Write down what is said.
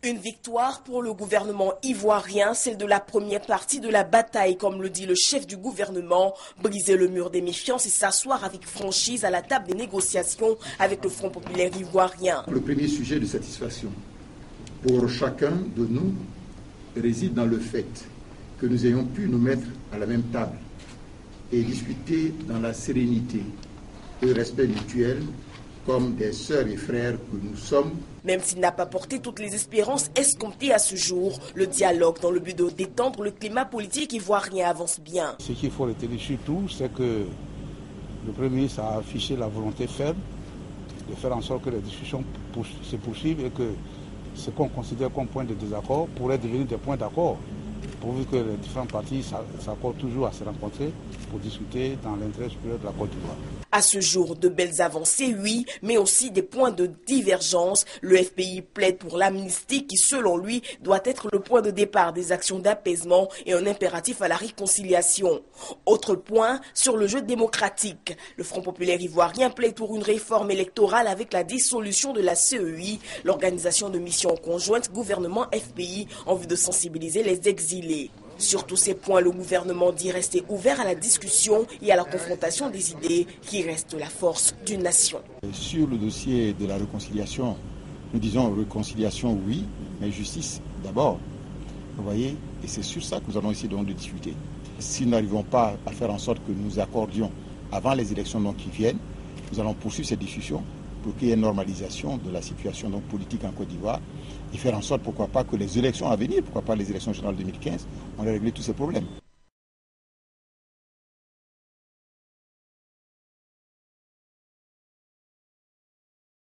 Une victoire pour le gouvernement ivoirien, celle de la première partie de la bataille, comme le dit le chef du gouvernement, briser le mur des méfiances et s'asseoir avec franchise à la table des négociations avec le Front populaire ivoirien. Le premier sujet de satisfaction pour chacun de nous réside dans le fait que nous ayons pu nous mettre à la même table et discuter dans la sérénité et le respect mutuel comme des sœurs et frères que nous sommes. Même s'il n'a pas porté toutes les espérances escomptées à ce jour, le dialogue dans le but de détendre le climat politique ivoirien avance bien. Ce qu'il faut retenir surtout, c'est que le Premier ministre a affiché la volonté ferme de faire en sorte que les discussions se poursuivent et que ce qu'on considère comme point de désaccord pourrait devenir des points d'accord, pourvu que les différentes parties s'accordent toujours à se rencontrer pour discuter dans l'intérêt supérieur de la Côte d'Ivoire. À ce jour, de belles avancées, oui, mais aussi des points de divergence. Le FPI plaide pour l'amnistie qui, selon lui, doit être le point de départ des actions d'apaisement et un impératif à la réconciliation. Autre point, sur le jeu démocratique. Le Front populaire ivoirien plaide pour une réforme électorale avec la dissolution de la CEI, l'organisation de missions conjointes gouvernement-FPI en vue de sensibiliser les exilés. Sur tous ces points, le gouvernement dit rester ouvert à la discussion et à la confrontation des idées qui reste la force d'une nation. Sur le dossier de la réconciliation, nous disons réconciliation oui, mais justice d'abord. Vous voyez, et c'est sur ça que nous allons essayer de discuter. Si nous n'arrivons pas à faire en sorte que nous accordions avant les élections qui viennent, nous allons poursuivre cette discussion pour qu'il y ait une normalisation de la situation politique en Côte d'Ivoire et faire en sorte, pourquoi pas, que les élections à venir, pourquoi pas les élections générales 2015, on ait réglé tous ces problèmes.